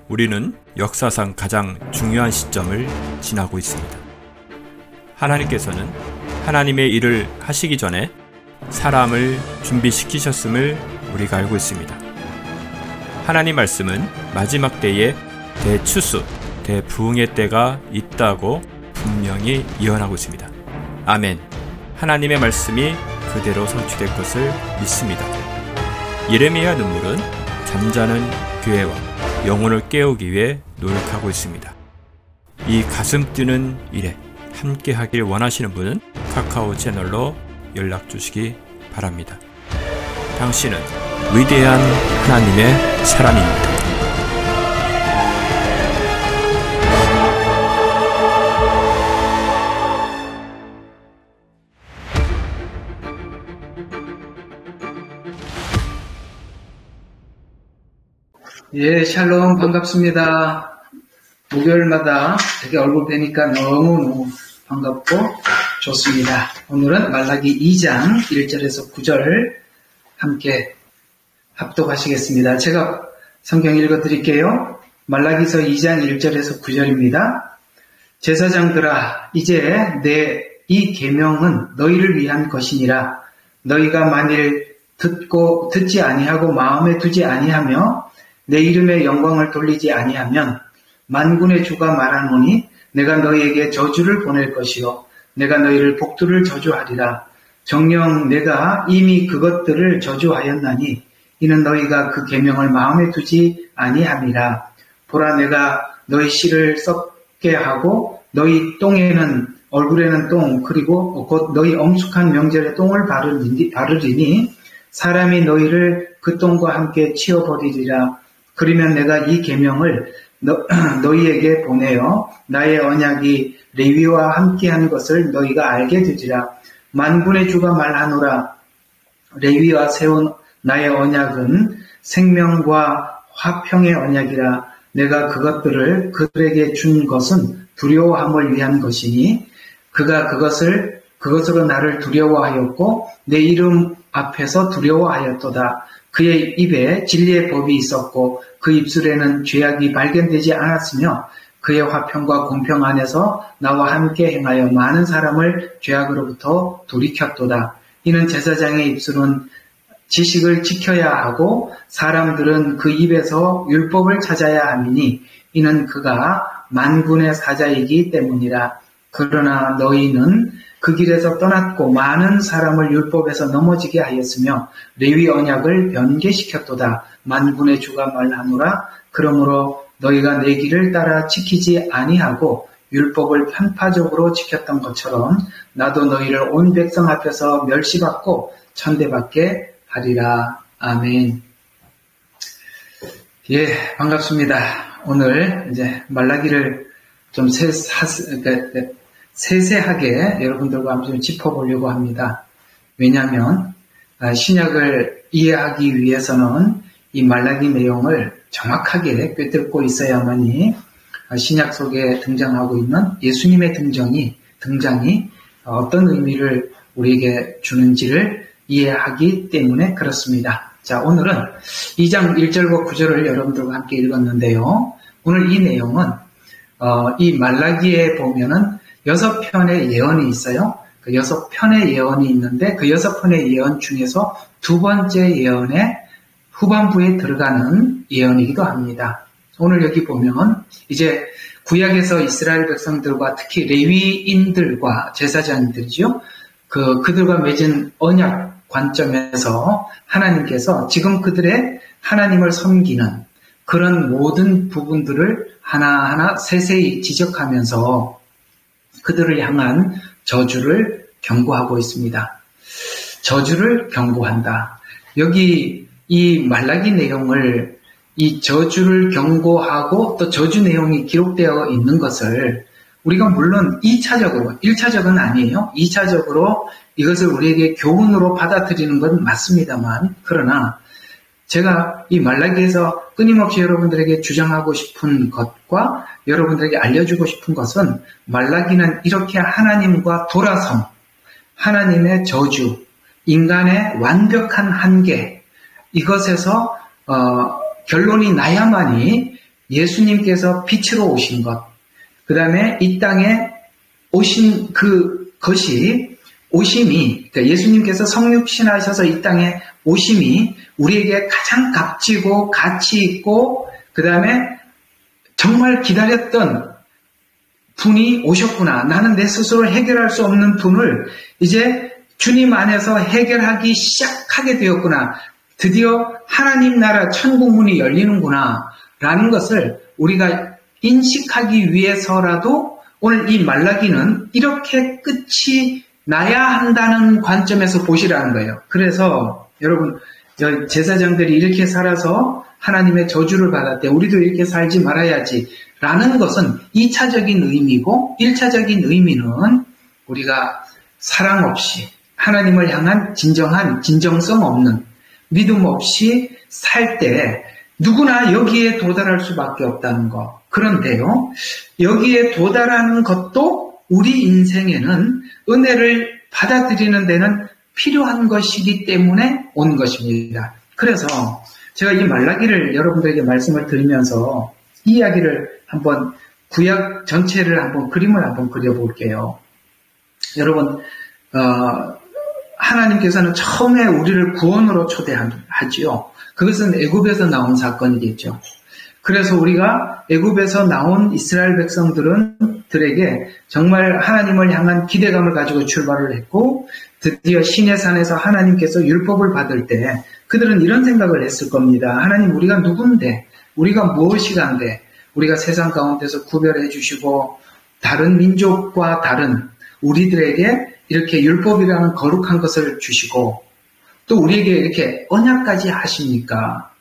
우리는 역사상 가장 중요한 시점을 지나고 있습니다. 하나님께서는 하나님의 일을 하시기 전에 사람을 준비시키셨음을 우리가 알고 있습니다. 하나님 말씀은 마지막 때에 대추수, 대부흥의 때가 있다고 분명히 예언하고 있습니다. 아멘. 하나님의 말씀이 그대로 성취될 것을 믿습니다. 예레미야 눈물은 잠자는 교회와 영혼을 깨우기 위해 노력하고 있습니다. 이 가슴 뛰는 일에 함께 하길 원하시는 분은 카카오 채널로 연락 주시기 바랍니다. 당신은 위대한 하나님의 사람입니다. 예, 샬롬, 반갑습니다. 목요일마다 이렇게 얼굴 뵈니까 너무너무 반갑고 좋습니다. 오늘은 말라기 2장 1절에서 9절 함께 합독하시겠습니다. 제가 성경 읽어드릴게요. 말라기서 2장 1절에서 9절입니다. 제사장들아, 이제 내 이 계명은 너희를 위한 것이니라. 너희가 만일 듣지 아니하고 마음에 두지 아니하며 내 이름의 영광을 돌리지 아니하면 만군의 주가 말하노니 내가 너희에게 저주를 보낼 것이요 내가 너희를 복두를 저주하리라. 정녕 내가 이미 그것들을 저주하였나니 이는 너희가 그 계명을 마음에 두지 아니함이라. 보라, 내가 너희 씨를 썩게 하고 너희 똥에는 얼굴에는 똥, 그리고 곧 너희 엄숙한 명절에 똥을 바르리니 사람이 너희를 그 똥과 함께 치워버리리라. 그러면 내가 이 계명을 너희에게 보내어 나의 언약이 레위와 함께한 것을 너희가 알게 되리라. 만군의 주가 말하노라. 레위와 세운 나의 언약은 생명과 화평의 언약이라. 내가 그것들을 그들에게 준 것은 두려워함을 위한 것이니 그가 그것으로 나를 두려워하였고 내 이름 앞에서 두려워하였도다. 그의 입에 진리의 법이 있었고 그 입술에는 죄악이 발견되지 않았으며 그의 화평과 공평 안에서 나와 함께 행하여 많은 사람을 죄악으로부터 돌이켰도다. 이는 제사장의 입술은 지식을 지켜야 하고 사람들은 그 입에서 율법을 찾아야 함이니 이는 그가 만군의 사자이기 때문이라. 그러나 너희는 그 길에서 떠났고 많은 사람을 율법에서 넘어지게 하였으며 레위 언약을 변개시켰도다. 만군의 주가 말하노라. 그러므로 너희가 내 길을 따라 지키지 아니하고 율법을 편파적으로 지켰던 것처럼 나도 너희를 온 백성 앞에서 멸시받고 천대받게 하리라. 아멘. 예, 반갑습니다. 오늘 이제 말라기를 좀 세세하게 여러분들과 함께 짚어보려고 합니다. 왜냐하면 신약을 이해하기 위해서는 이 말라기 내용을 정확하게 꿰뚫고 있어야만이 신약 속에 등장하고 있는 예수님의 등장이 어떤 의미를 우리에게 주는지를 이해하기 때문에 그렇습니다. 자, 오늘은 2장 1절과 9절을 여러분들과 함께 읽었는데요. 오늘 이 내용은 이 말라기에 보면은 6편의 예언이 있어요. 그 6편의 예언이 있는데 그 6편의 예언 중에서 두 번째 예언의 후반부에 들어가는 예언이기도 합니다. 오늘 여기 보면 이제 구약에서 이스라엘 백성들과 특히 레위인들과 제사장들이죠. 그들과 맺은 언약 관점에서 하나님께서 지금 그들의 하나님을 섬기는 그런 모든 부분들을 하나하나 세세히 지적하면서 그들을 향한 저주를 경고하고 있습니다. 저주를 경고한다. 여기 이 말라기 내용을 이 저주를 경고하고 또 저주 내용이 기록되어 있는 것을 우리가 물론 1차적은 아니에요. 2차적으로 이것을 우리에게 교훈으로 받아들이는 건 맞습니다만 그러나 제가 이 말라기에서 끊임없이 여러분들에게 주장하고 싶은 것과 여러분들에게 알려주고 싶은 것은 말라기는 이렇게 하나님과 돌아섬, 하나님의 저주, 인간의 완벽한 한계, 이것에서 결론이 나야만이 예수님께서 빛으로 오신 것, 그 다음에 이 땅에 오신 그것이 오심이, 그러니까 예수님께서 성육신하셔서 이 땅에 오심이 우리에게 가장 값지고 가치 있고, 그 다음에 정말 기다렸던 분이 오셨구나. 나는 내 스스로 해결할 수 없는 분을 이제 주님 안에서 해결하기 시작하게 되었구나. 드디어 하나님 나라 천국 문이 열리는구나. 라는 것을 우리가 인식하기 위해서라도 오늘 이 말라기는 이렇게 끝이 나야 한다는 관점에서 보시라는 거예요. 그래서 여러분, 제사장들이 이렇게 살아서 하나님의 저주를 받았대. 우리도 이렇게 살지 말아야지. 라는 것은 2차적인 의미고, 1차적인 의미는 우리가 사랑 없이 하나님을 향한 진정한 진정성 없는 믿음 없이 살 때 누구나 여기에 도달할 수밖에 없다는 것. 그런데요, 여기에 도달하는 것도 우리 인생에는 은혜를 받아들이는 데는 필요한 것이기 때문에 온 것입니다. 그래서 제가 이 말라기를 여러분들에게 말씀을 드리면서 이 이야기를 한번 구약 전체를 한번 그림을 한번 그려볼게요. 여러분, 하나님께서는 처음에 우리를 구원으로 초대하지요. 그것은 애굽에서 나온 사건이겠죠. 그래서 우리가 애굽에서 나온 이스라엘 백성들에게 정말 하나님을 향한 기대감을 가지고 출발을 했고, 드디어 시내 산에서 하나님께서 율법을 받을 때 그들은 이런 생각을 했을 겁니다. 하나님, 우리가 누군데, 우리가 무엇이간데, 우리가 세상 가운데서 구별해 주시고 다른 민족과 다른 우리들에게 이렇게 율법이라는 거룩한 것을 주시고 또 우리에게 이렇게 언약까지 하십니까?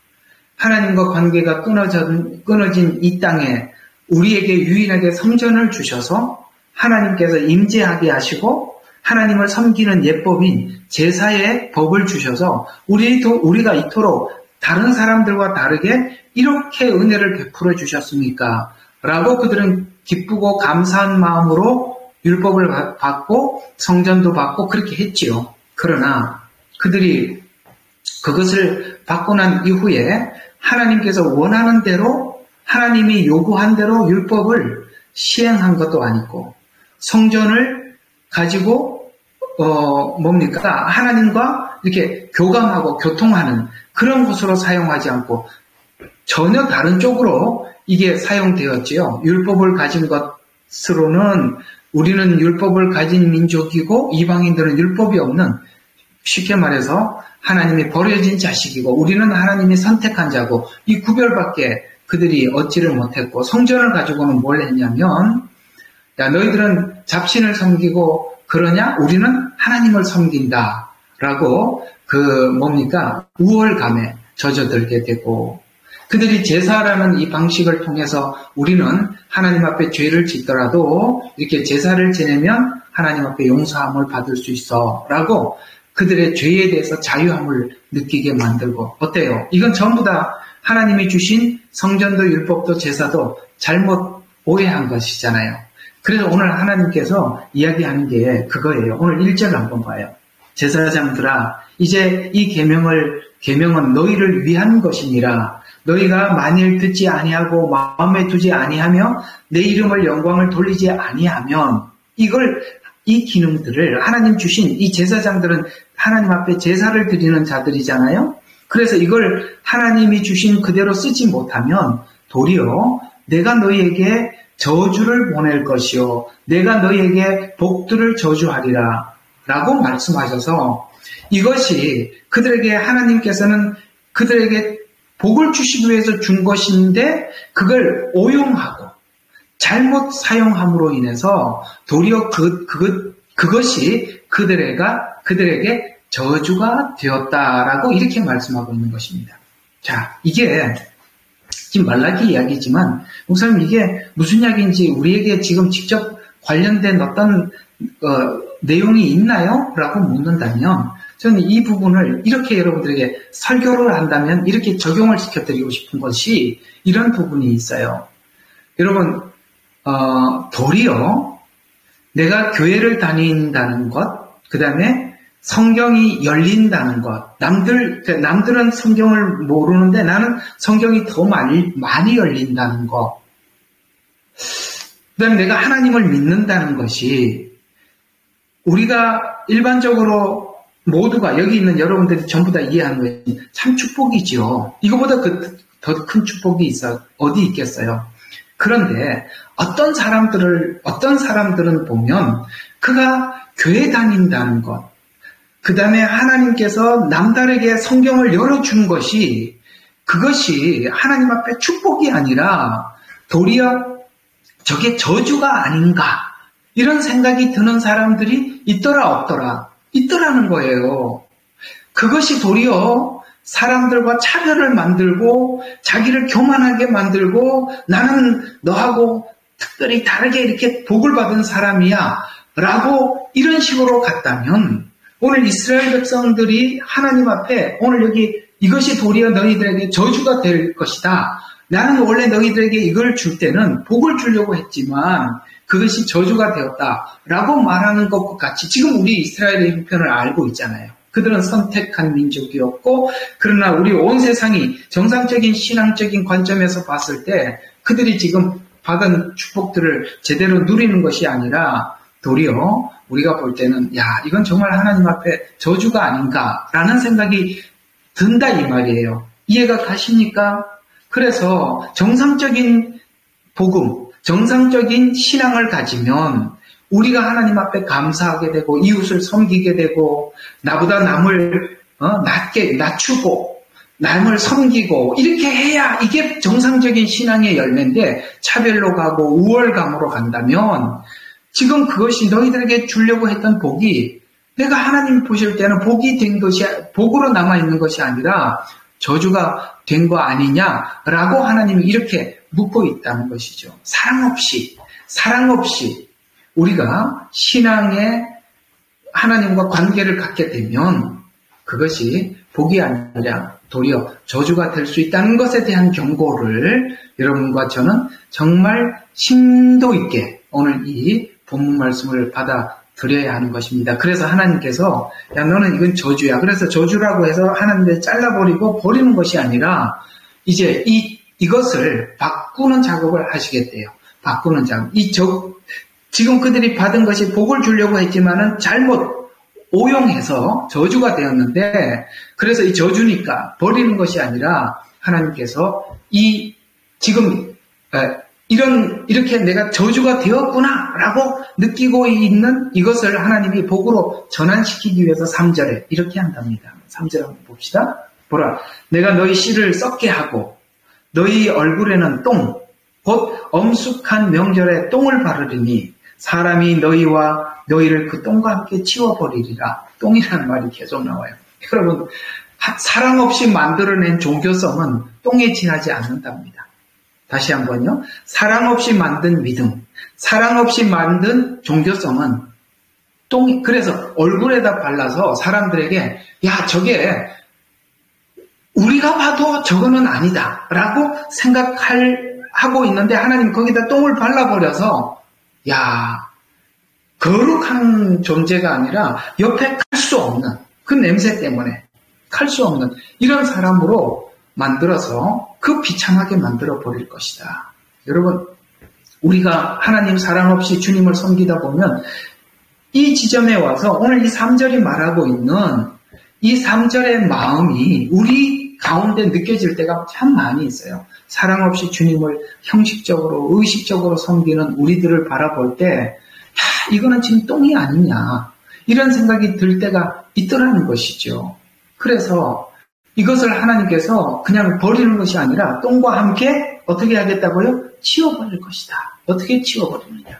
하나님과 관계가 끊어진 이 땅에 우리에게 유일하게 성전을 주셔서 하나님께서 임재하게 하시고 하나님을 섬기는 예법인 제사의 법을 주셔서 우리가 이토록 다른 사람들과 다르게 이렇게 은혜를 베풀어 주셨습니까? 라고 그들은 기쁘고 감사한 마음으로 율법을 받고 성전도 받고 그렇게 했지요. 그러나 그들이 그것을 받고 난 이후에 하나님께서 원하는 대로 하나님이 요구한 대로 율법을 시행한 것도 아니고 성전을 가지고 하나님과 이렇게 교감하고 교통하는 그런 곳으로 사용하지 않고 전혀 다른 쪽으로 이게 사용되었지요. 율법을 가진 것으로는 우리는 율법을 가진 민족이고 이방인들은 율법이 없는, 쉽게 말해서 하나님이 버려진 자식이고 우리는 하나님이 선택한 자고 이 구별밖에 그들이 얻지를 못했고 성전을 가지고는 뭘 했냐면, 야, 너희들은 잡신을 섬기고 그러냐? 우리는 하나님을 섬긴다 라고 우월감에 젖어들게 되고, 그들이 제사라는 이 방식을 통해서 우리는 하나님 앞에 죄를 짓더라도 이렇게 제사를 지내면 하나님 앞에 용서함을 받을 수 있어 라고 그들의 죄에 대해서 자유함을 느끼게 만들고, 어때요? 이건 전부 다 하나님이 주신 성전도 율법도 제사도 잘못 오해한 것이잖아요. 그래서 오늘 하나님께서 이야기하는 게 그거예요. 오늘 1절을 한번 봐요. 제사장들아, 이제 이 계명은 너희를 위한 것이니라. 너희가 만일 듣지 아니하고 마음에 두지 아니하며 내 이름을 영광을 돌리지 아니하면, 이 기능들을 하나님 주신 이 제사장들은 하나님 앞에 제사를 드리는 자들이잖아요. 그래서 이걸 하나님이 주신 그대로 쓰지 못하면 도리어 내가 너희에게 저주를 보낼 것이요 내가 너희에게 복들을 저주하리라 라고 말씀하셔서, 이것이 그들에게 하나님께서는 그들에게 복을 주시기 위해서 준 것인데 그걸 오용하고 잘못 사용함으로 인해서 도리어 그것이 그들에게 저주가 되었다라고 이렇게 말씀하고 있는 것입니다. 자, 이게 지금 말라기 이야기지만 목사님 이게 무슨 이야기인지 우리에게 지금 직접 관련된 어떤 내용이 있나요? 라고 묻는다면 저는 이 부분을 이렇게 여러분들에게 설교를 한다면 이렇게 적용을 시켜드리고 싶은 것이 이런 부분이 있어요. 여러분, 도리어 내가 교회를 다닌다는 것, 그 다음에 성경이 열린다는 것. 남들은 성경을 모르는데 나는 성경이 더 많이 열린다는 것. 그다음에 내가 하나님을 믿는다는 것이 우리가 일반적으로 모두가 여기 있는 여러분들이 전부 다 이해하는 것이 참 축복이죠. 이거보다 더 큰 축복이 어디 있겠어요. 그런데 어떤 사람들은 보면 그가 교회 다닌다는 것, 그 다음에 하나님께서 남들에게 성경을 열어준 것이 그것이 하나님 앞에 축복이 아니라 도리어 저게 저주가 아닌가 이런 생각이 드는 사람들이 있더라 없더라 있더라는 거예요. 그것이 도리어 사람들과 차별을 만들고 자기를 교만하게 만들고 나는 너하고 특별히 다르게 이렇게 복을 받은 사람이야 라고 이런 식으로 갔다면 오늘 이스라엘 백성들이 하나님 앞에 오늘 여기 이것이 도리어 너희들에게 저주가 될 것이다. 나는 원래 너희들에게 이걸 줄 때는 복을 주려고 했지만 그것이 저주가 되었다라고 말하는 것과 같이 지금 우리 이스라엘의 형편을 알고 있잖아요. 그들은 선택한 민족이었고 그러나 우리 온 세상이 정상적인 신앙적인 관점에서 봤을 때 그들이 지금 받은 축복들을 제대로 누리는 것이 아니라 도리어 우리가 볼 때는 이건 정말 하나님 앞에 저주가 아닌가라는 생각이 든다 이 말이에요. 이해가 가십니까? 그래서 정상적인 복음, 정상적인 신앙을 가지면 우리가 하나님 앞에 감사하게 되고 이웃을 섬기게 되고 나보다 남을 낮추고 남을 섬기고 이렇게 해야 이게 정상적인 신앙의 열매인데 차별로 가고 우월감으로 간다면 지금 그것이 너희들에게 주려고 했던 복이 내가 하나님 보실 때는 복이 된 것이 복으로 남아있는 것이 아니라 저주가 된 거 아니냐라고 하나님이 이렇게 묻고 있다는 것이죠. 사랑 없이 우리가 신앙의 하나님과 관계를 갖게 되면 그것이 복이 아니라 도리어 저주가 될 수 있다는 것에 대한 경고를 여러분과 저는 정말 심도 있게 오늘 이 본문 말씀을 받아들여야 하는 것입니다. 그래서 하나님께서 너는 이건 저주야. 그래서 저주라고 해서 하나님을 잘라버리고 버리는 것이 아니라 이제 이것을 바꾸는 작업을 하시겠대요. 바꾸는 작업. 지금 그들이 받은 것이 복을 주려고 했지만은 잘못 오용해서 저주가 되었는데 그래서 이 저주니까 버리는 것이 아니라 하나님께서 지금 이렇게 내가 저주가 되었구나라고 느끼고 있는 이것을 하나님이 복으로 전환시키기 위해서 3절에 이렇게 한답니다. 3절 한번 봅시다. 보라, 내가 너희 씨를 썩게 하고 너희 얼굴에는 똥, 곧 엄숙한 명절에 똥을 바르리니 사람이 너희를 그 똥과 함께 치워버리리라. 똥이라는 말이 계속 나와요. 여러분, 사랑 없이 만들어낸 종교성은 똥에 지나지 않는답니다. 다시 한번요. 사랑 없이 만든 믿음, 사랑 없이 만든 종교성은 그래서 얼굴에다 발라서 사람들에게 저게 우리가 봐도 저거는 아니다 라고 생각하고 있는데 하나님 거기다 똥을 발라버려서 거룩한 존재가 아니라 옆에 칼 수 없는 그 냄새 때문에 칼 수 없는 이런 사람으로 만들어서 그 비참하게 만들어 버릴 것이다. 여러분, 우리가 하나님 사랑 없이 주님을 섬기다 보면 이 지점에 와서 오늘 이 3절이 말하고 있는 이 3절의 마음이 우리 가운데 느껴질 때가 참 많이 있어요. 사랑 없이 주님을 형식적으로 의식적으로 섬기는 우리들을 바라볼 때 이거는 지금 똥이 아니냐 이런 생각이 들 때가 있더라는 것이죠. 그래서 이것을 하나님께서 그냥 버리는 것이 아니라 똥과 함께 어떻게 하겠다고요? 치워버릴 것이다. 어떻게 치워버리느냐?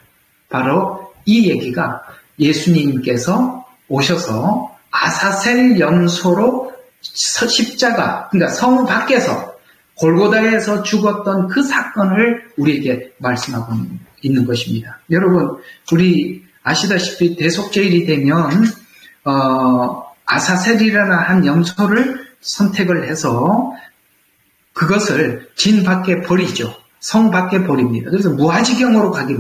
바로 이 얘기가 예수님께서 오셔서 아사셀 염소로 십자가, 그러니까 성 밖에서 골고다에서 죽었던 그 사건을 우리에게 말씀하고 있는 것입니다. 여러분, 우리 아시다시피 대속죄일이 되면 아사셀이라는 한 염소를 선택을 해서 그것을 진 밖에 버리죠. 성 밖에 버립니다. 그래서 무아지경으로 가게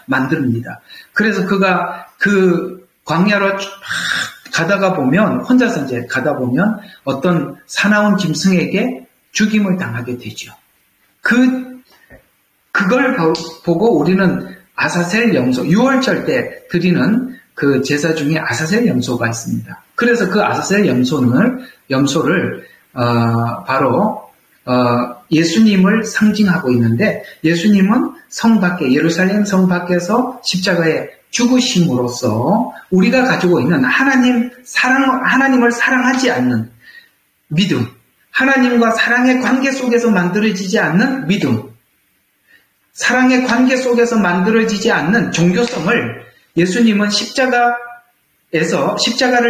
만듭니다. 그래서 그가 그 광야로 가다가 보면, 혼자서 이제 가다 보면 어떤 사나운 짐승에게 죽임을 당하게 되죠. 그걸 보고 우리는 아사셀 염소, 6월절 때 드리는 그 제사 중에 아사셀 염소가 있습니다. 그래서 그 아사셀 염소를 바로 예수님을 상징하고 있는데, 예수님은 성 밖에, 예루살렘 성 밖에서 십자가에 죽으심으로써 우리가 가지고 있는 하나님을 사랑하지 않는 믿음, 하나님과 사랑의 관계 속에서 만들어지지 않는 믿음, 사랑의 관계 속에서 만들어지지 않는 종교성을 예수님은 십자가를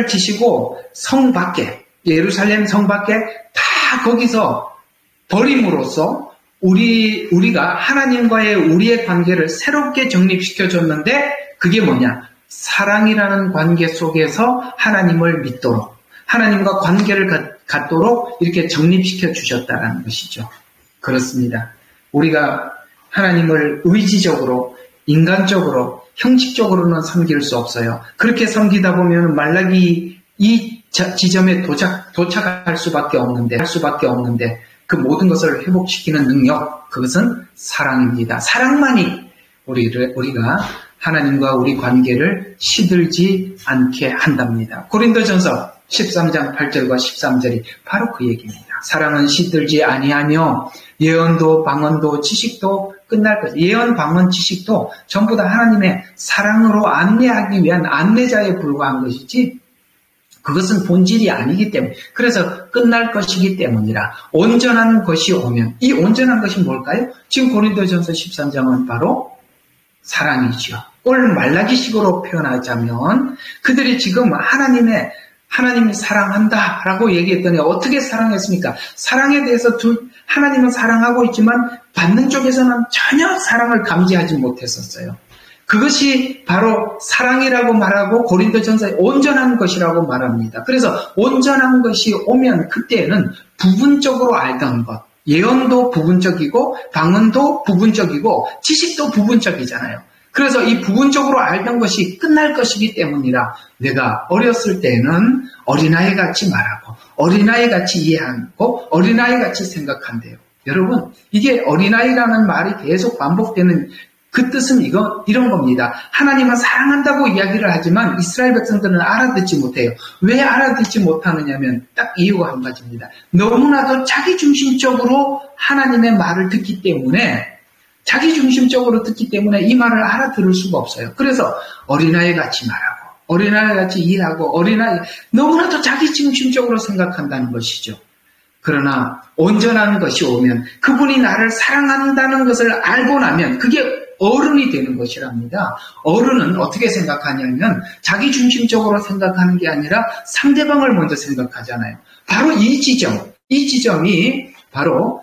지시고 성 밖에, 예루살렘 성 밖에 다 거기서 버림으로써 우리가 하나님과의 우리의 관계를 새롭게 정립시켜줬는데, 그게 뭐냐? 사랑이라는 관계 속에서 하나님을 믿도록, 하나님과 관계를 갖도록 이렇게 정립시켜 주셨다는 것이죠. 그렇습니다. 우리가 하나님을 의지적으로, 인간적으로, 형식적으로는 섬길 수 없어요. 그렇게 섬기다 보면 말라기 이 지점에 도착할 수밖에 없는데 그 모든 것을 회복시키는 능력, 그것은 사랑입니다. 사랑만이 우리가 하나님과 우리 관계를 시들지 않게 한답니다. 고린도전서 13장 8절과 13절이 바로 그 얘기입니다. 사랑은 시들지 아니하며 예언도 방언도 지식도 끝날 것. 예언, 방언, 지식도 전부 다 하나님의 사랑으로 안내하기 위한 안내자에 불과한 것이지, 그것은 본질이 아니기 때문에, 그래서 끝날 것이기 때문이라. 온전한 것이 오면, 이 온전한 것이 뭘까요? 지금 고린도전서 13장은 바로 사랑이죠. 오늘 말라기식으로 표현하자면 그들이 지금 하나님이 사랑한다라고 얘기했더니 어떻게 사랑했습니까? 사랑에 대해서 하나님은 사랑하고 있지만 받는 쪽에서는 전혀 사랑을 감지하지 못했었어요. 그것이 바로 사랑이라고 말하고 고린도전서에 온전한 것이라고 말합니다. 그래서 온전한 것이 오면 그때는 부분적으로 알던 것, 예언도 부분적이고 방언도 부분적이고 지식도 부분적이잖아요. 그래서 이 부분적으로 알던 것이 끝날 것이기 때문이라, 내가 어렸을 때는 어린아이같이 말하고 어린아이같이 이해하고 어린아이같이 생각한대요. 여러분, 이게 어린아이라는 말이 계속 반복되는 그 뜻은 이런 겁니다. 하나님은 사랑한다고 이야기를 하지만 이스라엘 백성들은 알아듣지 못해요. 왜 알아듣지 못하느냐면 딱 이유가 한 가지입니다. 너무나도 자기중심적으로 하나님의 말을 듣기 때문에, 이 말을 알아들을 수가 없어요. 그래서 어린아이같이 말하고 어린아이같이 이해하고 너무나도 자기중심적으로 생각한다는 것이죠. 그러나 온전한 것이 오면, 그분이 나를 사랑한다는 것을 알고 나면 그게 어른이 되는 것이랍니다. 어른은 어떻게 생각하냐면 자기중심적으로 생각하는 게 아니라 상대방을 먼저 생각하잖아요. 바로 이 지점이 바로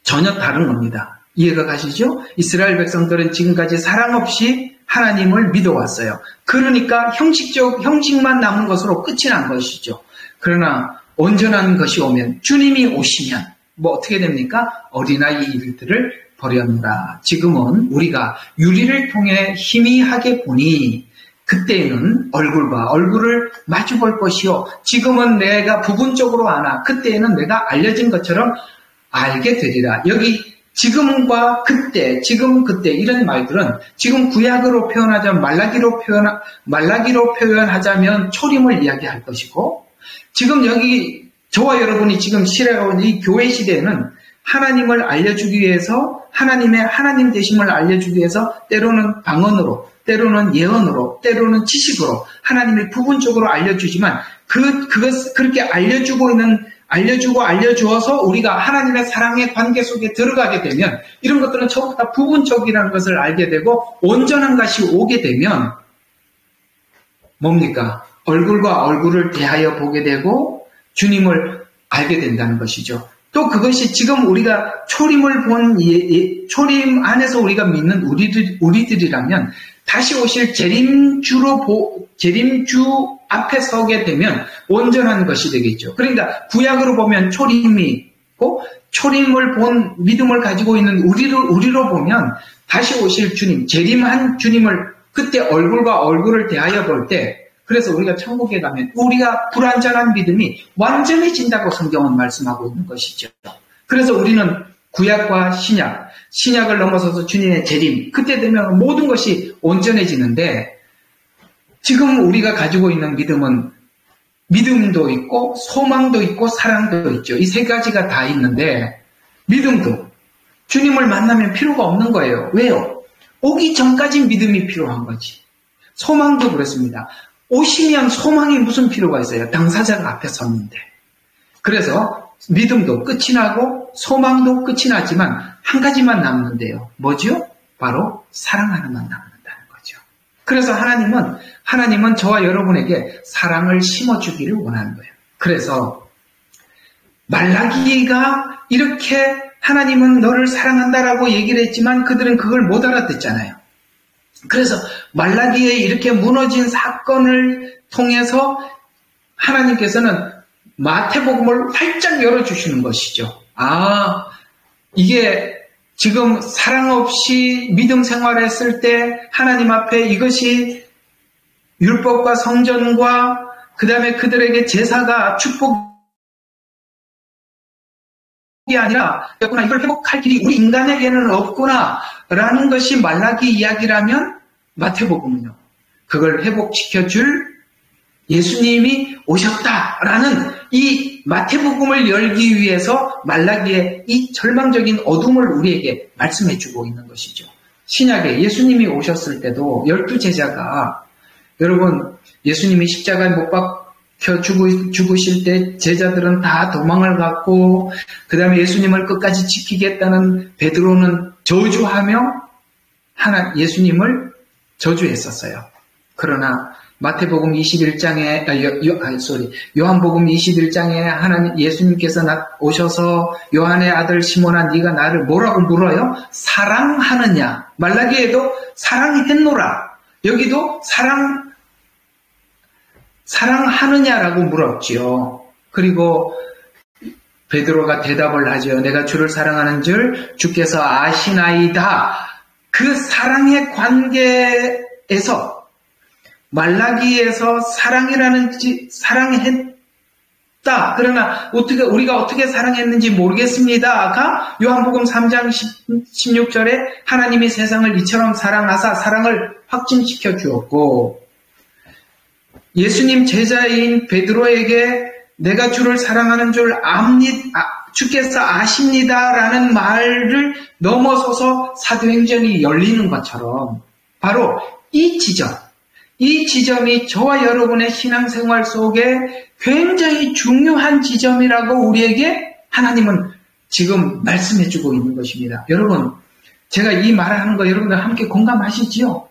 전혀 다른 겁니다. 이해가 가시죠? 이스라엘 백성들은 지금까지 사랑 없이 하나님을 믿어왔어요. 그러니까 형식만 남은 것으로 끝이 난 것이죠. 그러나 온전한 것이 오면, 주님이 오시면 어떻게 됩니까? 어린아이 일들을 버렸노라. 지금은 우리가 유리를 통해 희미하게 보니 그때는 얼굴과 얼굴을 마주볼 것이요, 지금은 내가 부분적으로 아나 그때에는 내가 알려진 것처럼 알게 되리라. 여기 지금과 그때, 지금 그때 이런 말들은 지금 구약으로 표현하자면 말라기로 표현하자면 초림을 이야기할 것이고, 지금 여기 저와 여러분이 지금 시대로 이 교회 시대에는 하나님을 알려주기 위해서, 하나님 되심을 알려주기 위해서 때로는 방언으로, 때로는 예언으로, 때로는 지식으로 하나님을 부분적으로 알려주지만, 그렇게 알려주어서 우리가 하나님의 사랑의 관계 속에 들어가게 되면 이런 것들은 전부 다 부분적이라는 것을 알게 되고, 온전한 것이 오게 되면 뭡니까? 얼굴과 얼굴을 대하여 보게 되고 주님을 알게 된다는 것이죠. 또 그것이 지금 우리가 초림을 본 초림 안에서 우리가 믿는 우리들이라면 다시 오실 재림주 앞에 서게 되면 온전한 것이 되겠죠. 그러니까 구약으로 보면 초림이 있고, 초림을 본 믿음을 가지고 있는 우리로 보면 다시 오실 주님, 재림한 주님을 그때 얼굴과 얼굴을 대하여 볼 때 그래서 우리가 천국에 가면 우리가 불완전한 믿음이 완전해진다고 성경은 말씀하고 있는 것이죠. 그래서 우리는 구약과 신약을 넘어서서 주님의 재림, 그때 되면 모든 것이 온전해지는데, 지금 우리가 가지고 있는 믿음은 믿음도 있고 소망도 있고 사랑도 있죠. 이 세 가지가 다 있는데, 믿음도 주님을 만나면 필요가 없는 거예요. 왜요? 오기 전까지 믿음이 필요한 거지. 소망도 그렇습니다. 오시면 소망이 무슨 필요가 있어요? 당사자가 앞에 섰는데. 그래서 믿음도 끝이 나고 소망도 끝이 나지만 한 가지만 남는데요. 뭐죠? 바로 사랑 하나만 남는다는 거죠. 그래서 하나님은 저와 여러분에게 사랑을 심어주기를 원하는 거예요. 그래서 말라기가 이렇게 하나님은 너를 사랑한다라고 얘기를 했지만 그들은 그걸 못 알아듣잖아요. 그래서 말라기에 이렇게 무너진 사건을 통해서 하나님께서는 마태복음을 활짝 열어주시는 것이죠. 이게 지금 사랑 없이 믿음 생활했을 때 하나님 앞에 이것이 율법과 성전과 그 다음에 그들에게 제사가 축복이 아니라 이걸 회복할 길이 우리 인간에게는 없구나라는 것이 말라기 이야기라면 마태복음은요, 그걸 회복시켜줄 예수님이 오셨다라는 이 마태복음을 열기 위해서 말라기의 이 절망적인 어둠을 우리에게 말씀해주고 있는 것이죠. 신약에 예수님이 오셨을 때도 12제자가, 여러분, 예수님이 십자가에 못 박혀 죽으실 때 제자들은 다 도망을 갔고, 그 다음에 예수님을 끝까지 지키겠다는 베드로는 저주하며 예수님을 저주했었어요. 그러나 마태복음 21장에, 요한복음 21장에 예수님께서 오셔서 요한의 아들 시몬아, 네가 나를 뭐라고 물어요? 사랑하느냐? 말라기에도 사랑했노라. 여기도 사랑하느냐라고 물었지요. 그리고 베드로가 대답을 하죠. 내가 주를 사랑하는 줄 주께서 아시나이다. 그 사랑의 관계에서 말라기에서 사랑했다. 그러나 우리가 어떻게 사랑했는지 모르겠습니다가 요한복음 3장 16절에 하나님이 세상을 이처럼 사랑하사 사랑을 확증시켜 주었고, 예수님 제자인 베드로에게 내가 주를 사랑하는 줄 주께서 아십니다라는 말을 넘어서서 사도행전이 열리는 것처럼 바로 이 지점이 저와 여러분의 신앙생활 속에 굉장히 중요한 지점이라고 우리에게 하나님은 지금 말씀해주고 있는 것입니다. 여러분, 제가 이 말을 하는 거 여러분들 함께 공감하시지요?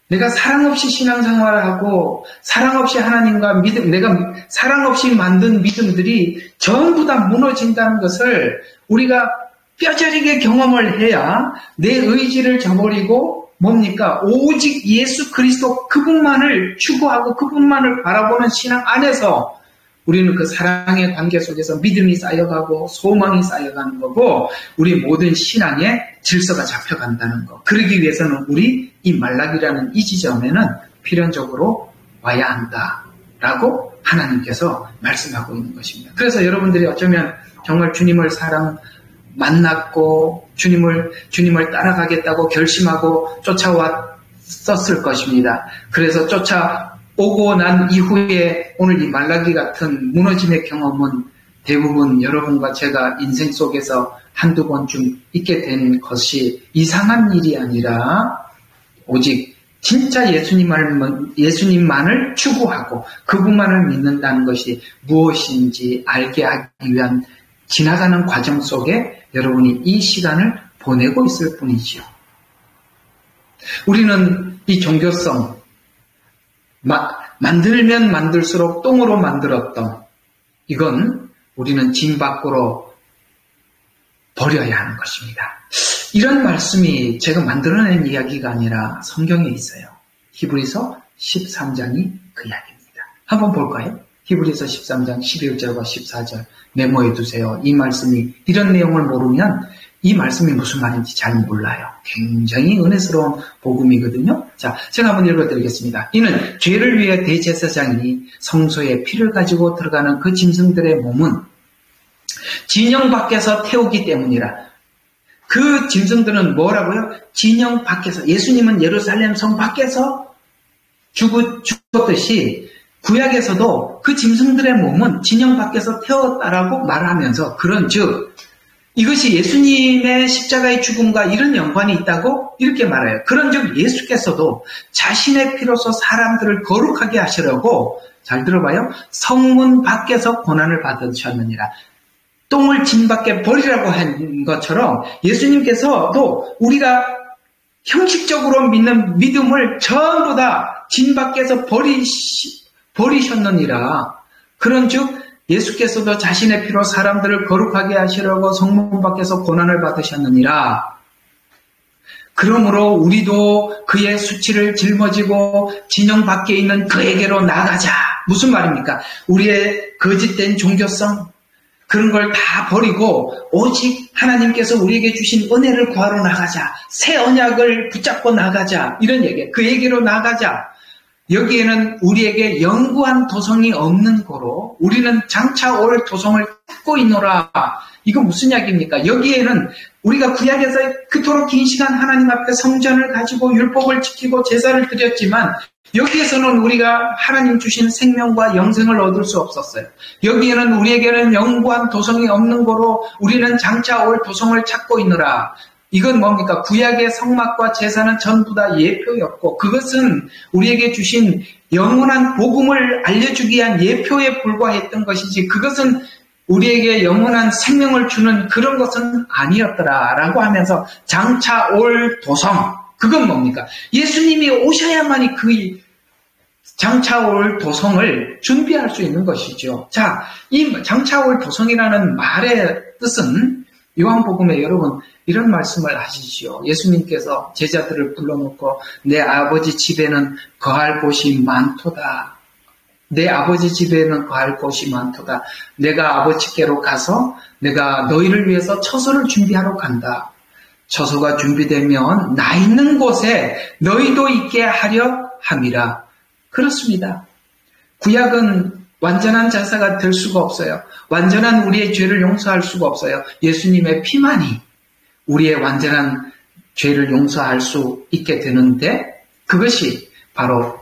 내가 사랑 없이 신앙생활을 하고 사랑 없이 하나님과 내가 사랑 없이 만든 믿음들이 전부 다 무너진다는 것을 우리가 뼈저리게 경험을 해야 내 의지를 저버리고 뭡니까? 오직 예수 그리스도 그분만을 추구하고 그분만을 바라보는 신앙 안에서 우리는 그 사랑의 관계 속에서 믿음이 쌓여가고 소망이 쌓여가는 거고 우리 모든 신앙의 질서가 잡혀간다는 거. 그러기 위해서는 우리 이 말라기라는 이 지점에는 필연적으로 와야 한다라고 하나님께서 말씀하고 있는 것입니다. 그래서 여러분들이 어쩌면 정말 주님을 만났고 주님을 따라가겠다고 결심하고 쫓아왔었을 것입니다. 그래서 쫓아오고 난 이후에 오늘 이 말라기 같은 무너짐의 경험은 대부분 여러분과 제가 인생 속에서 한두 번쯤 있게 된 것이 이상한 일이 아니라 오직 진짜 예수님만을 추구하고 그분만을 믿는다는 것이 무엇인지 알게 하기 위한 지나가는 과정 속에 여러분이 이 시간을 보내고 있을 뿐이지요. 우리는 이 종교성, 만들면 만들수록 똥으로 만들었던 이건 우리는 진 밖으로 버려야 하는 것입니다. 이런 말씀이 제가 만들어낸 이야기가 아니라 성경에 있어요. 히브리서 13장이 그 이야기입니다. 한번 볼까요? 히브리서 13장 11절과 14절 메모해 두세요. 이 말씀이, 이런 내용을 모르면 이 말씀이 무슨 말인지 잘 몰라요. 굉장히 은혜스러운 복음이거든요. 자, 제가 한번 읽어드리겠습니다. 이는 죄를 위해 대제사장이 성소에 피를 가지고 들어가는 그 짐승들의 몸은 진영 밖에서 태우기 때문이라. 그 짐승들은 뭐라고요? 진영 밖에서, 예수님은 예루살렘 성 밖에서 죽었듯이 구약에서도 그 짐승들의 몸은 진영 밖에서 태웠다라고 말하면서, 그런즉 이것이 예수님의 십자가의 죽음과 이런 연관이 있다고 이렇게 말해요. 그런즉 예수께서도 자신의 피로서 사람들을 거룩하게 하시려고, 잘 들어봐요, 성문 밖에서 고난을 받으셨느니라. 똥을 진 밖에 버리라고 한 것처럼 예수님께서도 우리가 형식적으로 믿는 믿음을 전부 다 진 밖에서 버리셨느니라. 그런즉 예수께서도 자신의 피로 사람들을 거룩하게 하시려고 성문 밖에서 고난을 받으셨느니라. 그러므로 우리도 그의 수치를 짊어지고 진영 밖에 있는 그에게로 나가자. 무슨 말입니까? 우리의 거짓된 종교성, 그런 걸 다 버리고 오직 하나님께서 우리에게 주신 은혜를 구하러 나가자. 새 언약을 붙잡고 나가자. 이런 얘기예요. 그에게로 나가자. 여기에는 우리에게 영구한 도성이 없는 거로 우리는 장차 올 도성을 찾고 있노라. 이거 무슨 이야기입니까? 여기에는 우리가 구약에서 그토록 긴 시간 하나님 앞에 성전을 가지고 율법을 지키고 제사를 드렸지만 여기에서는 우리가 하나님 주신 생명과 영생을 얻을 수 없었어요. 여기에는 우리에게는 영구한 도성이 없는 거로 우리는 장차 올 도성을 찾고 있노라. 이건 뭡니까? 구약의 성막과 제사는 전부 다 예표였고, 그것은 우리에게 주신 영원한 복음을 알려주기 위한 예표에 불과했던 것이지, 그것은 우리에게 영원한 생명을 주는 그런 것은 아니었더라라고 하면서, 장차 올 도성, 그건 뭡니까? 예수님이 오셔야만이 그 장차 올 도성을 준비할 수 있는 것이죠. 자, 이 장차 올 도성이라는 말의 뜻은, 요한복음에 여러분 이런 말씀을 하시지요. 예수님께서 제자들을 불러놓고 내 아버지 집에는 거할 곳이 많도다. 내 아버지 집에는 거할 곳이 많도다. 내가 아버지께로 가서 내가 너희를 위해서 처소를 준비하러 간다. 처소가 준비되면 나 있는 곳에 너희도 있게 하려 함이라. 그렇습니다. 구약은 완전한 제사가 될 수가 없어요. 완전한 우리의 죄를 용서할 수가 없어요. 예수님의 피만이 우리의 완전한 죄를 용서할 수 있게 되는데, 그것이 바로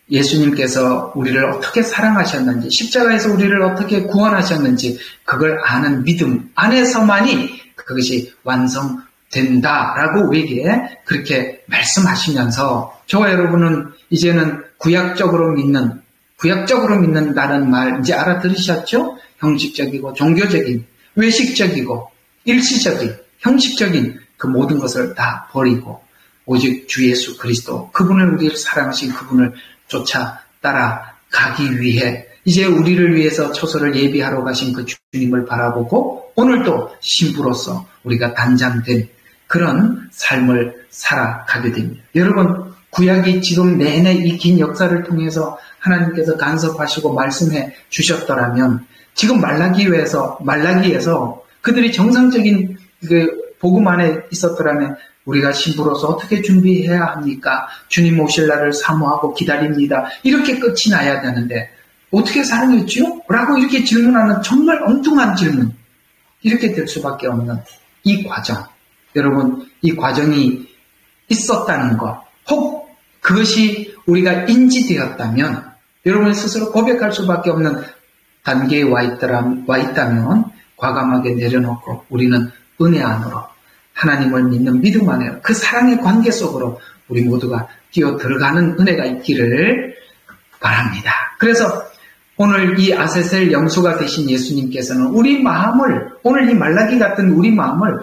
예수님께서 우리를 어떻게 사랑하셨는지, 십자가에서 우리를 어떻게 구원하셨는지 그걸 아는 믿음 안에서만이 그것이 완성된다라고 우리에게 그렇게 말씀하시면서, 저와 여러분은 이제는 구약적으로 믿는다는 말 이제 알아들으셨죠? 형식적이고 종교적인, 외식적이고 일시적인, 형식적인 그 모든 것을 다 버리고 오직 주 예수 그리스도, 그분을, 우리를 사랑하신 그분을 쫓아 따라가기 위해 이제 우리를 위해서 처소를 예비하러 가신 그 주님을 바라보고 오늘도 신부로서 우리가 단장된 그런 삶을 살아가게 됩니다. 여러분, 구약이 지금 내내 이 긴 역사를 통해서 하나님께서 간섭하시고 말씀해 주셨더라면, 지금 말라기에서 그들이 정상적인 그 복음 안에 있었더라면 우리가 신부로서 어떻게 준비해야 합니까? 주님 오실 날을 사모하고 기다립니다. 이렇게 끝이 나야 되는데 어떻게 살겠죠? 라고 이렇게 질문하는 정말 엉뚱한 질문, 이렇게 될 수밖에 없는 이 과정, 여러분, 이 과정이 있었다는 것, 혹 그것이 우리가 인지되었다면 여러분 스스로 고백할 수밖에 없는 단계에 와 있다면 과감하게 내려놓고 우리는 은혜 안으로, 하나님을 믿는 믿음 안에, 그 사랑의 관계 속으로 우리 모두가 뛰어 들어가는 은혜가 있기를 바랍니다. 그래서 오늘 이 아세셀 염소가 되신 예수님께서는 우리 마음을, 오늘 이 말라기 같은 우리 마음을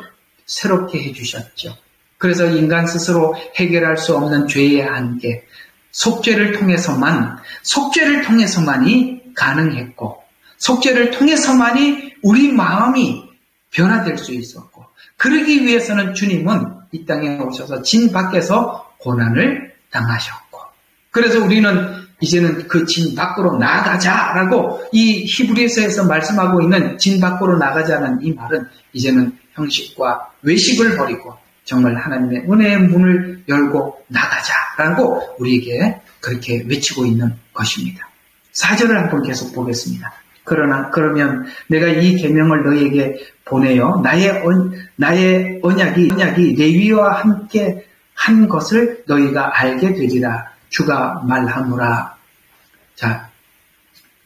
새롭게 해주셨죠. 그래서 인간 스스로 해결할 수 없는 죄의 한계, 속죄를 통해서만이 가능했고, 속죄를 통해서만이 우리 마음이 변화될 수 있었고, 그러기 위해서는 주님은 이 땅에 오셔서 진 밖에서 고난을 당하셨고, 그래서 우리는 이제는 그 진 밖으로 나가자라고 이 히브리서에서 말씀하고 있는 진 밖으로 나가자는 이 말은 이제는 형식과 외식을 버리고 정말 하나님의 은혜의 문을 열고 나가자라고 우리에게 그렇게 외치고 있는 것입니다. 4절을 한번 계속 보겠습니다. 그러면 내가 이 계명을 너희에게 보내어 나의 언약이 레위와 함께 한 것을 너희가 알게 되리라. 주가 말하노라. 자,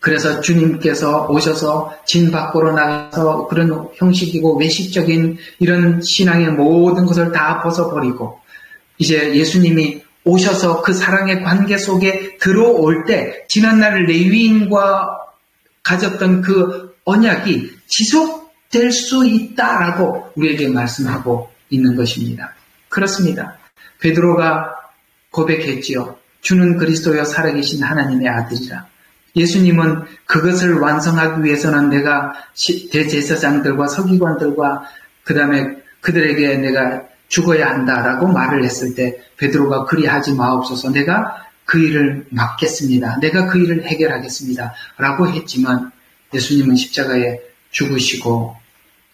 그래서 주님께서 오셔서 진 밖으로 나가서 그런 형식이고 외식적인 이런 신앙의 모든 것을 다 벗어버리고 이제 예수님이 오셔서 그 사랑의 관계 속에 들어올 때 지난날 레위인과 가졌던 그 언약이 지속될 수 있다라고 우리에게 말씀하고 있는 것입니다. 그렇습니다. 베드로가 고백했지요. 주는 그리스도여 살아계신 하나님의 아들이라. 예수님은 그것을 완성하기 위해서는 내가 대제사장들과 서기관들과 그 다음에 그들에게 내가 죽어야 한다라고 말을 했을 때 베드로가 그리하지 마옵소서. 내가 그 일을 맡겠습니다. 내가 그 일을 해결하겠습니다. 라고 했지만 예수님은 십자가에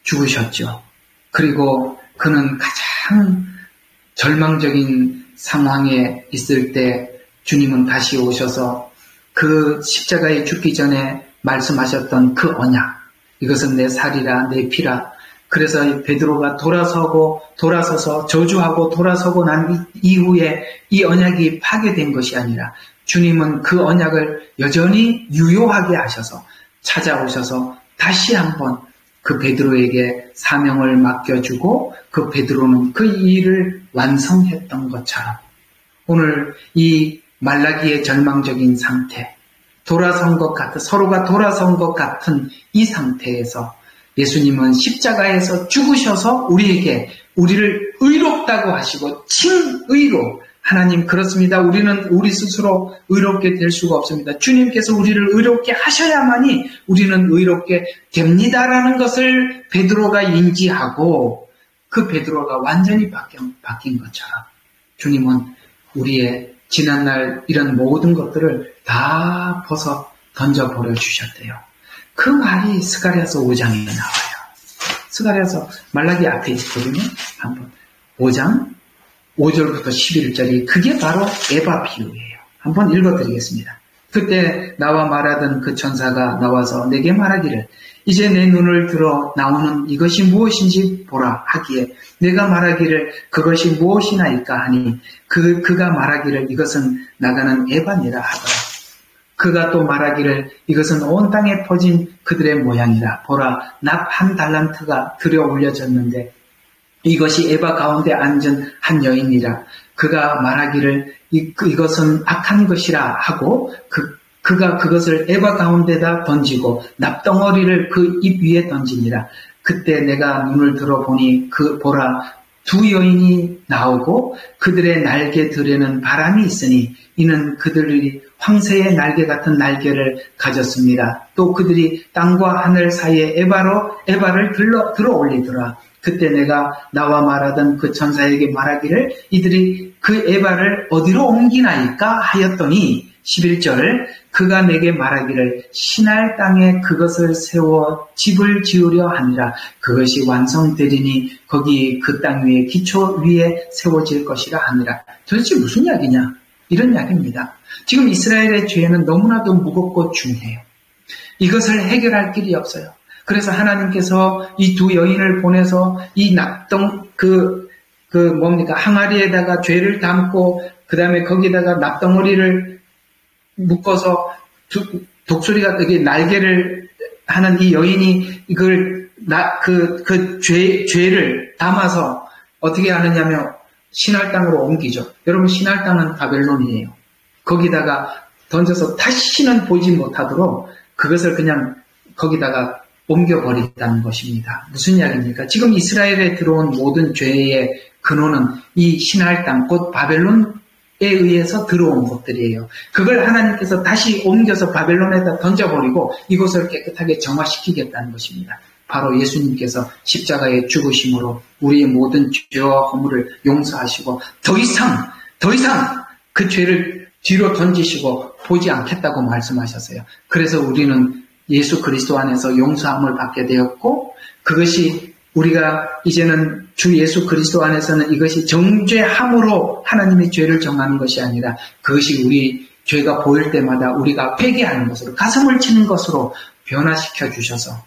죽으셨죠. 그리고 그는 가장 절망적인 상황에 있을 때 주님은 다시 오셔서 그 십자가에 죽기 전에 말씀하셨던 그 언약, 이것은 내 살이라 내 피라. 그래서 베드로가 돌아서서 저주하고 돌아서고 난 이후에 이 언약이 파괴된 것이 아니라 주님은 그 언약을 여전히 유효하게 하셔서 찾아오셔서 다시 한번 그 베드로에게 사명을 맡겨주고 그 베드로는 그 일을 완성했던 것처럼 오늘 이 말라기의 절망적인 상태, 서로가 돌아선 것 같은 이 상태에서 예수님은 십자가에서 죽으셔서 우리를 의롭다고 하시고 칭의로 하나님 그렇습니다. 우리는 우리 스스로 의롭게 될 수가 없습니다. 주님께서 우리를 의롭게 하셔야만이 우리는 의롭게 됩니다라는 것을 베드로가 인지하고 그 베드로가 완전히 바뀐 것처럼 주님은 우리의 지난날 이런 모든 것들을 다 벗어 던져버려 주셨대요. 그 말이 스가랴서 5장에 나와요. 스가랴서 말라기 앞에 있거든요. 한번 5장 5절부터 11절이 그게 바로 에바 비유예요. 한번 읽어드리겠습니다. 그때 나와 말하던 그 천사가 나와서 내게 말하기를 이제 내 눈을 들어 나오는 이것이 무엇인지 보라 하기에 내가 말하기를 그것이 무엇이나이까 하니 그가 말하기를 이것은 나가는 에바니라 하더라. 그가 또 말하기를 이것은 온 땅에 퍼진 그들의 모양이라. 보라 납 한 달란트가 들여 올려졌는데 이것이 에바 가운데 앉은 한 여인이라. 그가 말하기를 이것은 악한 것이라 하고 그가 그것을 에바 가운데다 던지고 납덩어리를 그 입 위에 던지니라. 그때 내가 눈을 들어보니 보라 두 여인이 나오고 그들의 날개들에는 바람이 있으니 이는 그들이 황새의 날개 같은 날개를 가졌습니다. 또 그들이 땅과 하늘 사이에 에바를 들어 올리더라. 그때 내가 나와 말하던 그 천사에게 말하기를 이들이 그 에바를 어디로 옮기나이까 하였더니 11절 그가 내게 말하기를 시날 땅에 그것을 세워 집을 지으려 하니라. 그것이 완성되리니 거기 그 땅 위에 기초 위에 세워질 것이라 하니라. 도대체 무슨 이야기냐? 이런 이야기입니다. 지금 이스라엘의 죄는 너무나도 무겁고 중해요. 이것을 해결할 길이 없어요. 그래서 하나님께서 이 두 여인을 보내서 이 항아리에다가 죄를 담고 그 다음에 거기다가 납덩어리를 묶어서 독수리가 날개를 하는 이 여인이 이걸 죄를 담아서 어떻게 하느냐면 신할 땅으로 옮기죠. 여러분 신할 땅은 바벨론이에요. 거기다가 던져서 다시는 보지 못하도록 그것을 그냥 거기다가 옮겨버렸다는 것입니다. 무슨 이야기입니까? 지금 이스라엘에 들어온 모든 죄의 근원은 이 신할 땅, 곧 바벨론에 의해서 들어온 것들이에요. 그걸 하나님께서 다시 옮겨서 바벨론에다 던져버리고 이곳을 깨끗하게 정화시키겠다는 것입니다. 바로 예수님께서 십자가에 죽으심으로 우리의 모든 죄와 허물을 용서하시고 더 이상 그 죄를 뒤로 던지시고 보지 않겠다고 말씀하셨어요. 그래서 우리는 예수 그리스도 안에서 용서함을 받게 되었고, 그것이 우리가 이제는 주 예수 그리스도 안에서는 이것이 정죄함으로 하나님의 죄를 정하는 것이 아니라, 그것이 우리 죄가 보일 때마다 우리가 회개하는 것으로, 가슴을 치는 것으로 변화시켜 주셔서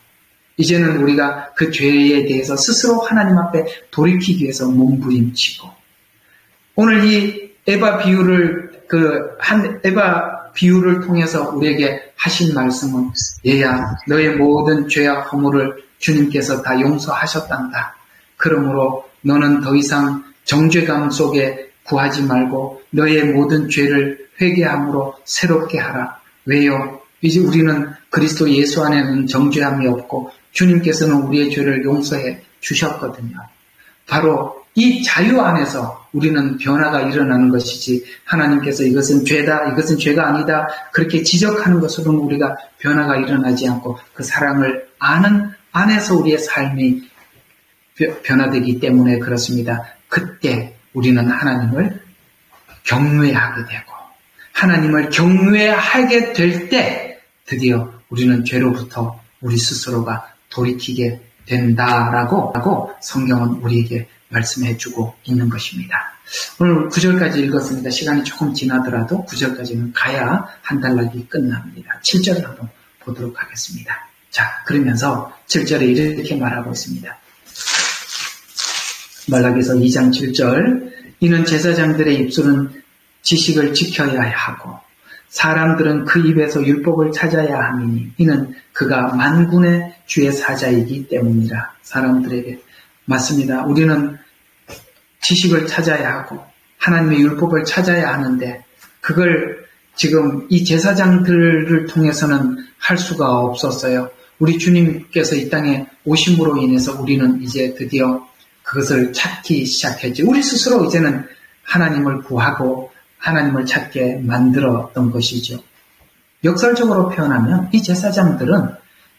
이제는 우리가 그 죄에 대해서 스스로 하나님 앞에 돌이키기 위해서 몸부림치고, 오늘 이 에바 비유를 통해서 우리에게 하신 말씀은, 얘야 너의 모든 죄와 허물을 주님께서 다 용서하셨단다. 그러므로 너는 더 이상 정죄감 속에 구하지 말고 너의 모든 죄를 회개함으로 새롭게 하라. 왜요? 이제 우리는 그리스도 예수 안에는 정죄함이 없고 주님께서는 우리의 죄를 용서해 주셨거든요. 바로 이 자유 안에서 우리는 변화가 일어나는 것이지, 하나님께서 이것은 죄다, 이것은 죄가 아니다, 그렇게 지적하는 것으로는 우리가 변화가 일어나지 않고, 그 사랑을 아는 안에서 우리의 삶이 변화되기 때문에 그렇습니다. 그때 우리는 하나님을 경외하게 되고, 하나님을 경외하게 될 때 드디어 우리는 죄로부터 우리 스스로가 돌이키게 된다라고 성경은 우리에게 말씀해주고 있는 것입니다. 오늘 9절까지 읽었습니다. 시간이 조금 지나더라도 9절까지는 가야 한 단락이 끝납니다. 7절을 한번 보도록 하겠습니다. 자, 그러면서 7절에 이렇게 말하고 있습니다. 말라기서 2장 7절, 이는 제사장들의 입술은 지식을 지켜야 하고 사람들은 그 입에서 율법을 찾아야 함이니 이는 그가 만군의 주의 사자이기 때문이라. 사람들에게 맞습니다. 우리는 지식을 찾아야 하고 하나님의 율법을 찾아야 하는데, 그걸 지금 이 제사장들을 통해서는 할 수가 없었어요. 우리 주님께서 이 땅에 오심으로 인해서 우리는 이제 드디어 그것을 찾기 시작했지. 우리 스스로 이제는 하나님을 구하고 하나님을 찾게 만들었던 것이죠. 역설적으로 표현하면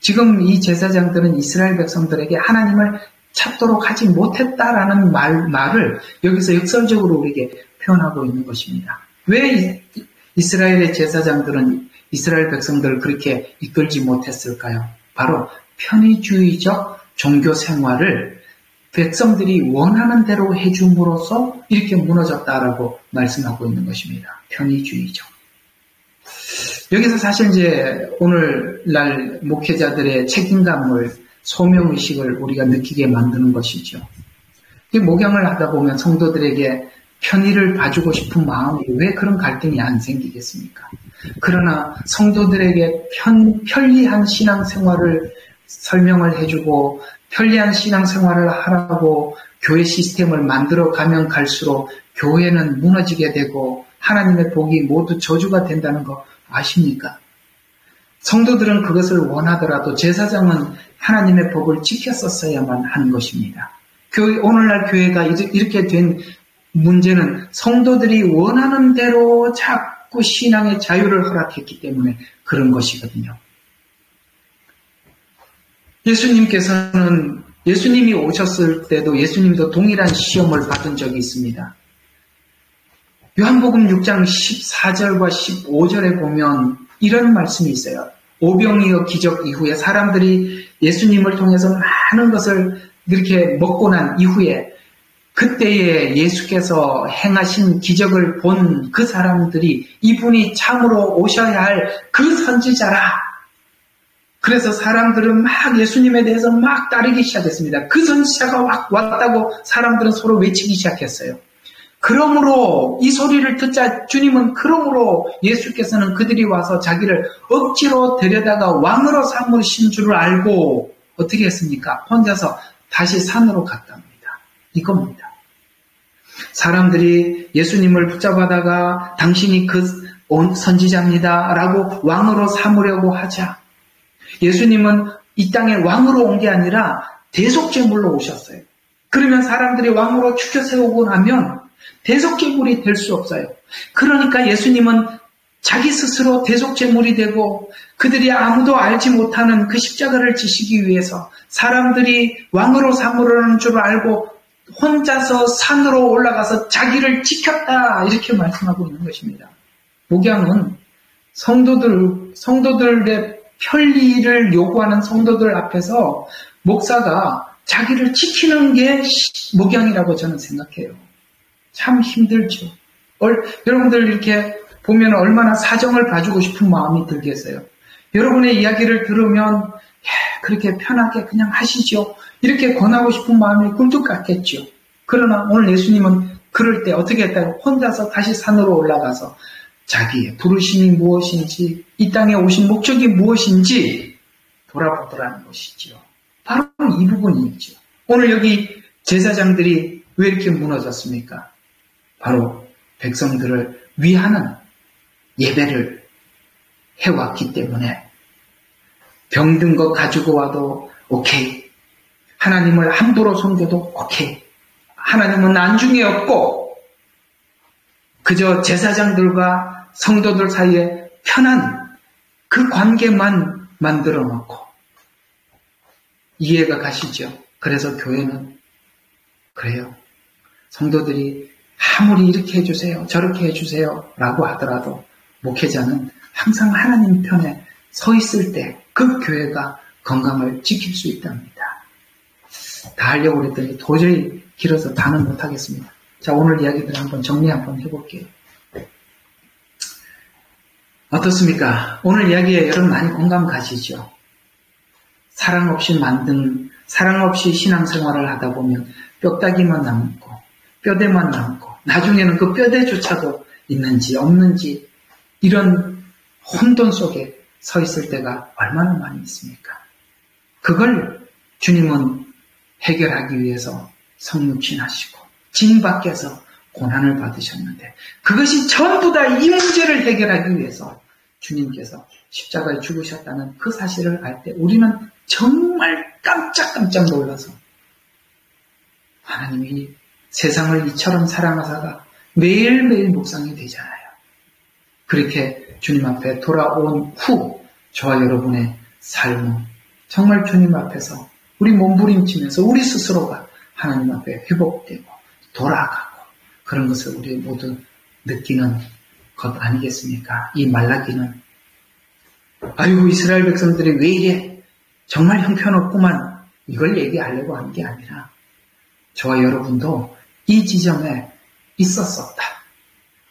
지금 이 제사장들은 이스라엘 백성들에게 하나님을 찾도록 하지 못했다라는 말을 여기서 역설적으로 우리에게 표현하고 있는 것입니다. 왜 이스라엘의 제사장들은 이스라엘 백성들을 그렇게 이끌지 못했을까요? 바로 편의주의적 종교 생활을 백성들이 원하는 대로 해줌으로써 이렇게 무너졌다라고 말씀하고 있는 것입니다. 편의주의적. 여기서 사실 이제 오늘날 목회자들의 책임감을, 소명의식을 우리가 느끼게 만드는 것이죠. 목양을 하다 보면 성도들에게 편의를 봐주고 싶은 마음이 왜 그런 갈등이 안 생기겠습니까? 그러나 성도들에게 편리한 신앙생활을 설명을 해주고 편리한 신앙생활을 하라고 교회 시스템을 만들어 가면 갈수록 교회는 무너지게 되고 하나님의 복이 모두 저주가 된다는 거 아십니까? 성도들은 그것을 원하더라도 제사장은 하나님의 법을 지켰었어야만 하는 것입니다. 오늘날 교회가 이렇게 된 문제는 성도들이 원하는 대로 자꾸 신앙의 자유를 허락했기 때문에 그런 것이거든요. 예수님이 오셨을 때도 예수님도 동일한 시험을 받은 적이 있습니다. 요한복음 6장 14절과 15절에 보면 이런 말씀이 있어요. 오병이어 기적 이후에 사람들이 예수님을 통해서 많은 것을 이렇게 먹고 난 이후에 그때에 예수께서 행하신 기적을 본 그 사람들이 이분이 참으로 오셔야 할 그 선지자라. 그래서 사람들은 막 예수님에 대해서 막 따르기 시작했습니다. 그 선지자가 왔다고 사람들은 서로 외치기 시작했어요. 그러므로 이 소리를 듣자 그러므로 예수께서는 그들이 와서 자기를 억지로 데려다가 왕으로 삼으신 줄을 알고 어떻게 했습니까? 혼자서 다시 산으로 갔답니다. 이겁니다. 사람들이 예수님을 붙잡아다가 당신이 그 선지자입니다 라고 왕으로 삼으려고 하자 예수님은 이 땅에 왕으로 온 게 아니라 대속제물로 오셨어요. 그러면 사람들이 왕으로 추켜 세우고 나면 대속제물이 될 수 없어요. 그러니까 예수님은 자기 스스로 대속제물이 되고 그들이 아무도 알지 못하는 그 십자가를 지시기 위해서 사람들이 왕으로 삼으려는 줄 알고 혼자서 산으로 올라가서 자기를 지켰다 이렇게 말씀하고 있는 것입니다. 목양은 성도들의 편리를 요구하는 성도들 앞에서 목사가 자기를 지키는 게 목양이라고 저는 생각해요. 참 힘들죠. 여러분들 이렇게 보면 얼마나 사정을 봐주고 싶은 마음이 들겠어요. 여러분의 이야기를 들으면 그렇게 편하게 그냥 하시죠. 이렇게 권하고 싶은 마음이 굴뚝 같겠죠. 그러나 오늘 예수님은 그럴 때 어떻게 했다고 혼자서 다시 산으로 올라가서 자기의 부르심이 무엇인지 이 땅에 오신 목적이 무엇인지 돌아보더라는 것이지요. 바로 이 부분이죠. 오늘 여기 제사장들이 왜 이렇게 무너졌습니까? 바로 백성들을 위하는 예배를 해왔기 때문에 병든 거 가지고 와도 오케이. 하나님을 함부로 섬겨도 오케이. 하나님은 안중에 없고 그저 제사장들과 성도들 사이에 편한 그 관계만 만들어 놓고 이해가 가시죠? 그래서 교회는 그래요. 성도들이 아무리 이렇게 해주세요, 저렇게 해주세요 라고 하더라도 목회자는 항상 하나님 편에 서 있을 때 그 교회가 건강을 지킬 수 있답니다. 다 하려고 그랬더니 도저히 길어서 다는 못하겠습니다. 자, 오늘 이야기들 한번 정리 한번 해볼게요. 어떻습니까? 오늘 이야기에 여러분 많이 공감 가시죠? 사랑 없이 신앙생활을 하다 보면 뼈다귀만 남고 뼈대만 남고 나중에는 그 뼈대조차도 있는지 없는지 이런 혼돈 속에 서 있을 때가 얼마나 많이 있습니까? 그걸 주님은 해결하기 위해서 성육신하시고 진 밖에서 고난을 받으셨는데 그것이 전부 다 이 문제를 해결하기 위해서 주님께서 십자가에 죽으셨다는 그 사실을 알 때 우리는 정말 깜짝깜짝 놀라서 하나님이 세상을 이처럼 사랑하사가 매일매일 묵상이 되잖아요. 그렇게 주님 앞에 돌아온 후 저와 여러분의 삶은 정말 주님 앞에서 우리 몸부림치면서 우리 스스로가 하나님 앞에 회복되고 돌아가고 그런 것을 우리 모두 느끼는 것 아니겠습니까? 이 말라기는 아이고 이스라엘 백성들이 왜 이래 정말 형편없구만 이걸 얘기하려고 하는 게 아니라 저와 여러분도 이 지점에 있었었다.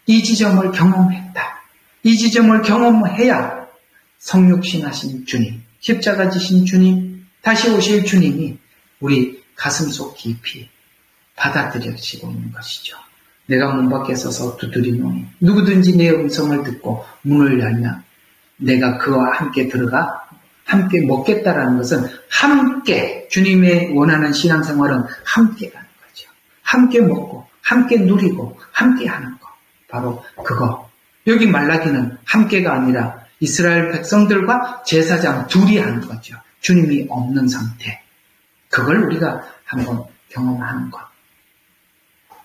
이 지점을 경험했다. 이 지점을 경험해야 성육신하신 주님, 십자가 지신 주님, 다시 오실 주님이 우리 가슴속 깊이 받아들여지고 있는 것이죠. 내가 문 밖에 서서 두드리노니 누구든지 내 음성을 듣고 문을 열면 내가 그와 함께 들어가 함께 먹겠다라는 것은 함께 주님의 원하는 신앙생활은 함께 가는 거죠. 함께 먹고 함께 누리고 함께 하는 거. 바로 그거. 여기 말라기는 함께가 아니라 이스라엘 백성들과 제사장 둘이 하는 거죠. 주님이 없는 상태. 그걸 우리가 한번 경험하는 것.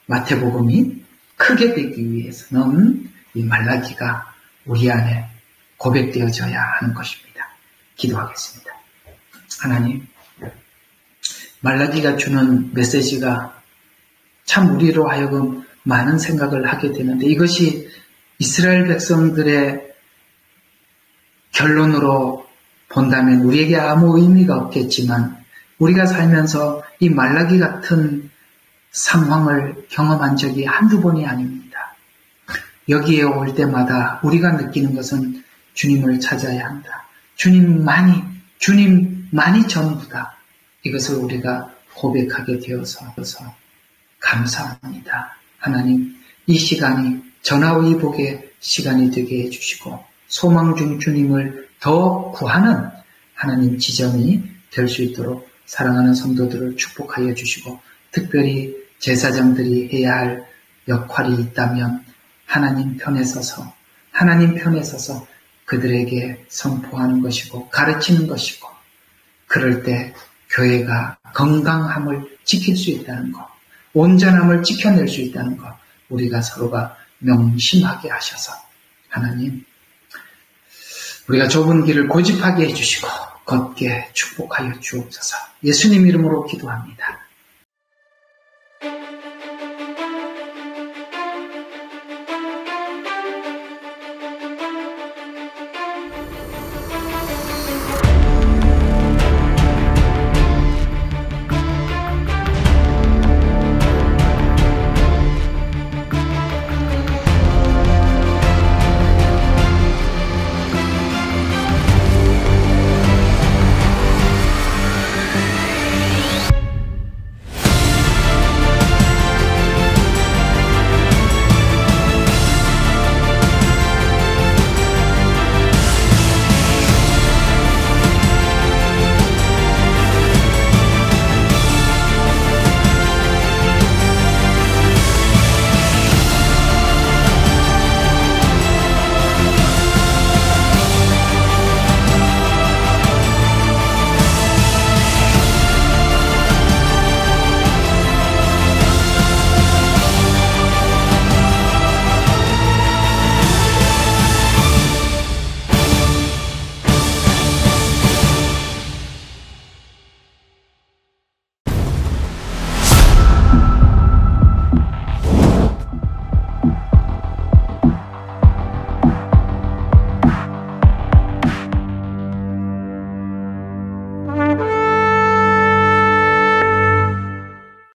마태복음이 크게 되기 위해서는 이 말라기가 우리 안에 고백되어져야 하는 것입니다. 기도하겠습니다. 하나님, 말라기가 주는 메시지가 참 우리로 하여금 많은 생각을 하게 되는데 이것이 이스라엘 백성들의 결론으로 본다면 우리에게 아무 의미가 없겠지만 우리가 살면서 이 말라기 같은 상황을 경험한 적이 한두 번이 아닙니다. 여기에 올 때마다 우리가 느끼는 것은 주님을 찾아야 한다. 주님만이 전부다. 이것을 우리가 고백하게 되어서 감사합니다. 하나님, 이 시간이 전화위복의 시간이 되게 해주시고 소망 중 주님을 더 구하는 하나님 지점이 될 수 있도록 사랑하는 성도들을 축복하여 주시고 특별히 제사장들이 해야 할 역할이 있다면 하나님 편에 서서 그들에게 선포하는 것이고 가르치는 것이고 그럴 때 교회가 건강함을 지킬 수 있다는 것, 온전함을 지켜낼 수 있다는 것 우리가 서로가 명심하게 하셔서 하나님 우리가 좁은 길을 고집하게 해주시고 걷게 축복하여 주옵소서. 예수님 이름으로 기도합니다.